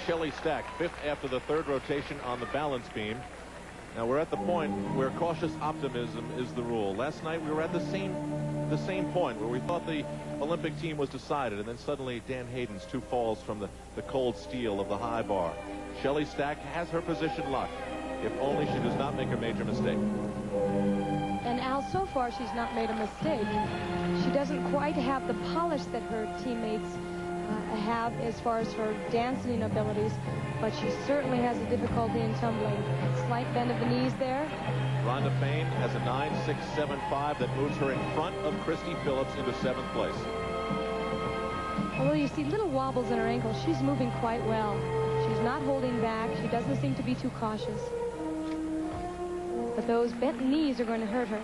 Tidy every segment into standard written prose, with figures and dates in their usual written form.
Chelle Stack, 5th after the 3rd rotation on the balance beam. Now we're at the point where cautious optimism is the rule. Last night we were at the same point where we thought the Olympic team was decided, and then suddenly Dan Hayden's 2 falls from the cold steel of the high bar. Chelle Stack has her position locked, if only she does not make a major mistake. And Al, so far she's not made a mistake. She doesn't quite have the polish that her teammates have as far as her dancing abilities, but she certainly has a difficulty in tumbling. Slight bend of the knees there. Rhonda Payne has a 9.675 that moves her in front of Christy Phillips into 7th place. Although you see little wobbles in her ankle, she's moving quite well. She's not holding back. She doesn't seem to be too cautious. But those bent knees are going to hurt her.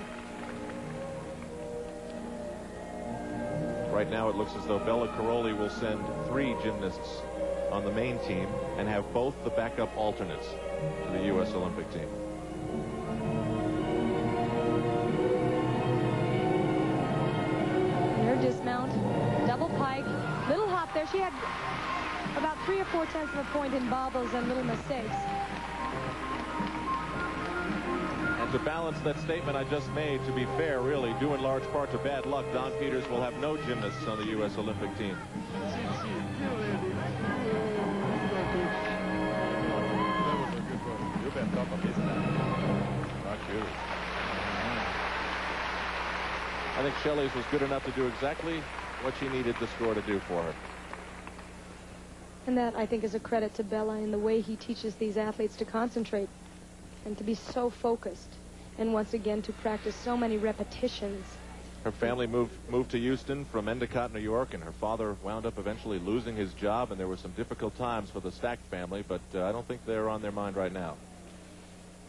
Right now it looks as though Bella Caroli will send 3 gymnasts on the main team and have both the backup alternates to the U.S. Olympic team. And her dismount, double pike, little hop there. She had about 3 or 4 tenths of a point in bobbles and little mistakes. And to balance that statement I just made, to be fair, really, due in large part to bad luck, Don Peters will have no gymnasts on the U.S. Olympic team. I think Chelle's was good enough to do exactly what she needed the score to do for her. And that, I think, is a credit to Bella in the way he teaches these athletes to concentrate and to be so focused, and once again to practice so many repetitions. Her family moved to Houston from Endicott, New York, and her father wound up eventually losing his job, and there were some difficult times for the Stack family, but I don't think they're on their mind right now.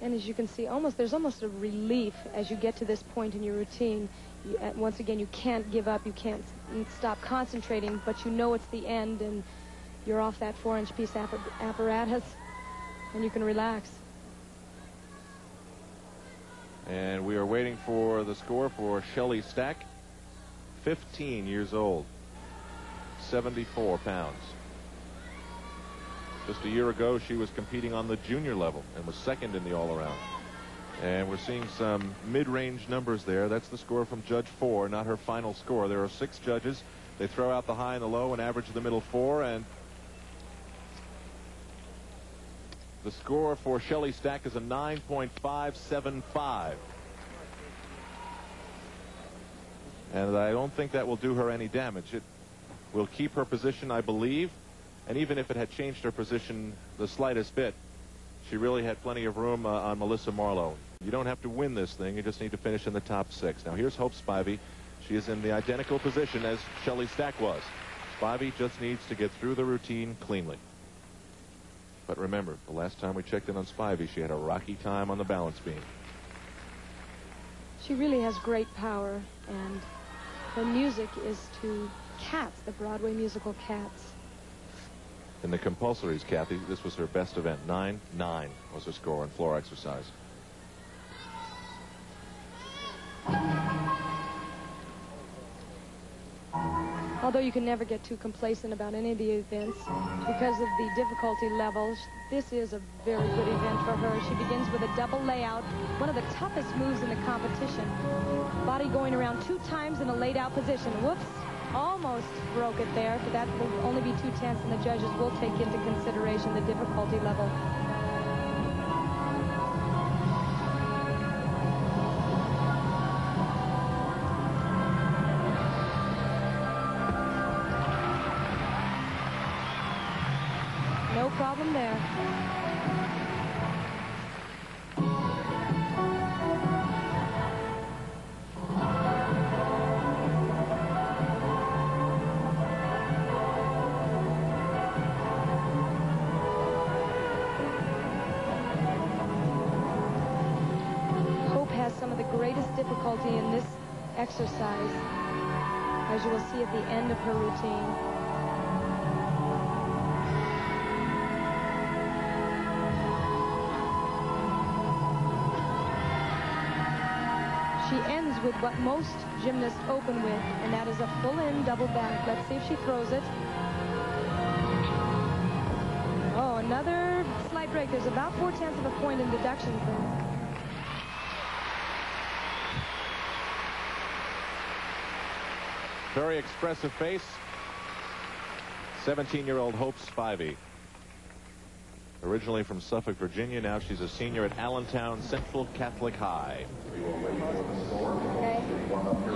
And as you can see, there's almost a relief as you get to this point in your routine. Once again, you can't give up, you can't stop concentrating, but you know it's the end, and you're off that 4-inch piece apparatus, and you can relax. And we are waiting for the score for Chelle Stack, 15 years old, 74 pounds. Just a year ago, she was competing on the junior level and was 2nd in the all-around. And we're seeing some mid-range numbers there. That's the score from Judge 4, not her final score. There are 6 judges. They throw out the high and the low and average the middle 4, and the score for Chelle Stack is a 9.575. And I don't think that will do her any damage. It will keep her position, I believe. And even if it had changed her position the slightest bit, she really had plenty of room on Melissa Marlowe. You don't have to win this thing. You just need to finish in the top 6. Now, here's Hope Spivey. She is in the identical position as Chelle Stack was. Spivey just needs to get through the routine cleanly. But remember, the last time we checked in on Spivey, she had a rocky time on the balance beam. She really has great power, and her music is to Cats, the Broadway musical Cats. In the compulsories, Kathy, this was her best event. 9.9 was her score in floor exercise. Although you can never get too complacent about any of the events because of the difficulty levels, this is a very good event for her. She begins with a double layout, one of the toughest moves in the competition. Body going around 2 times in a laid out position. Whoops, almost broke it there, but that will only be 2 tenths, and the judges will take into consideration the difficulty level. No problem there. Hope has some of the greatest difficulty in this exercise, as you will see at the end of her routine. She ends with what most gymnasts open with, and that is a full-in double back. Let's see if she throws it. another slight break. There's about 4/10 of a point in deductions there. Very expressive face. 17-year-old Hope Spivey. Originally from Suffolk, Virginia. Now she's a senior at Allentown Central Catholic High.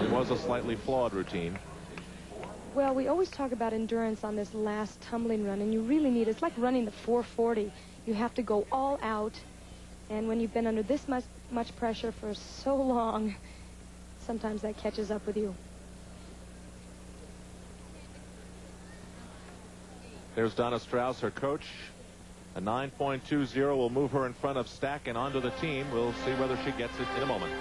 It was a slightly flawed routine. Well, we always talk about endurance on this last tumbling run, and you really need, it's like running the 440. You have to go all out, and when you've been under this much pressure for so long, sometimes that catches up with you. There's Donna Strauss, her coach. A 9.20 will move her in front of Stack and onto the team. We'll see whether she gets it in a moment.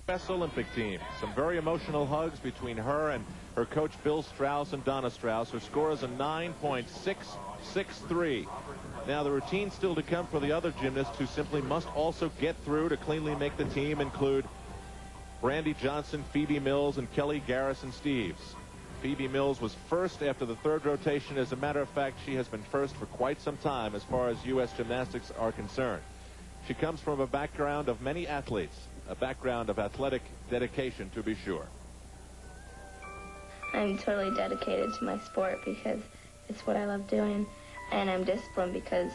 U.S. Olympic team. Some very emotional hugs between her and her coach Bill Strauss and Donna Strauss. Her score is a 9.663. Now the routine still to come for the other gymnasts who simply must also get through to cleanly make the team include Brandy Johnson, Phoebe Mills, and Kelly Garrison-Steeves. Phoebe Mills was first after the third rotation. As a matter of fact, she has been first for quite some time as far as U.S. gymnastics are concerned. She comes from a background of many athletes, a background of athletic dedication, to be sure. I'm totally dedicated to my sport because it's what I love doing, and I'm disciplined because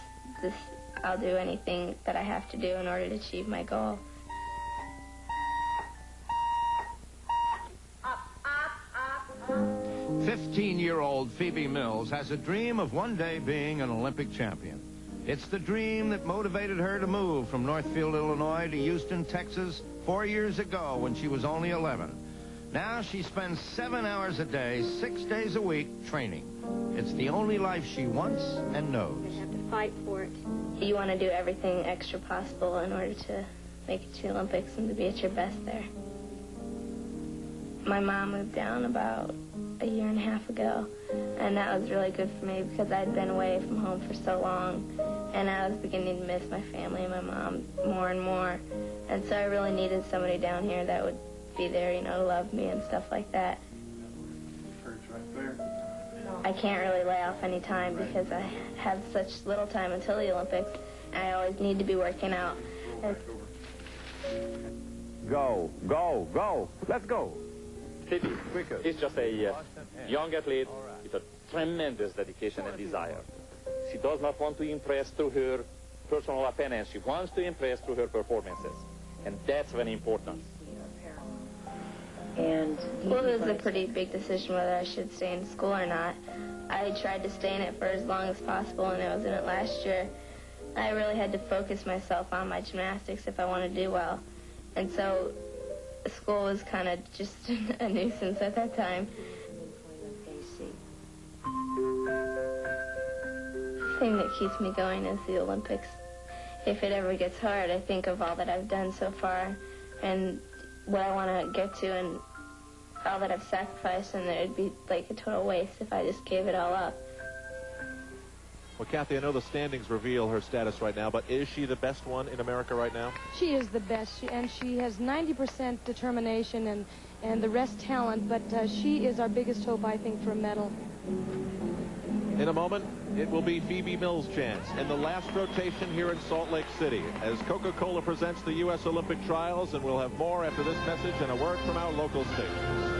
I'll do anything that I have to do in order to achieve my goal. 15-year-old Phoebe Mills has a dream of one day being an Olympic champion. It's the dream that motivated her to move from Northfield, Illinois to Houston, Texas 4 years ago when she was only 11. Now she spends 7 hours a day, 6 days a week training. It's the only life she wants and knows. You have to fight for it. You want to do everything extra possible in order to make it to the Olympics and to be at your best there. My mom moved down about a year and a half ago, and that was really good for me because I'd been away from home for so long, and I was beginning to miss my family and my mom more and more, and so I really needed somebody down here that would be there, you know, to love me and stuff like that. I can't really lay off any time because I have such little time until the Olympics, and I always need to be working out. Go, go, go. Let's go. Phoebe is just a young athlete with a tremendous dedication and desire. She does not want to impress through her personal appearance. She wants to impress through her performances. And that's very important. Well, it was a pretty big decision whether I should stay in school or not. I tried to stay in it for as long as possible, and I was in it last year. I really had to focus myself on my gymnastics if I wanted to do well. And so school was kind of just a nuisance at that time. The thing that keeps me going is the Olympics. If it ever gets hard, I think of all that I've done so far and what I want to get to and all that I've sacrificed, and it would be like a total waste if I just gave it all up. Well, Kathy, I know the standings reveal her status right now, but is she the best one in America right now? She is the best, and she has 90% determination and the rest talent, but she is our biggest hope, I think, for a medal. In a moment, it will be Phoebe Mills' chance in the last rotation here in Salt Lake City as Coca-Cola presents the U.S. Olympic trials, and we'll have more after this message and a word from our local station.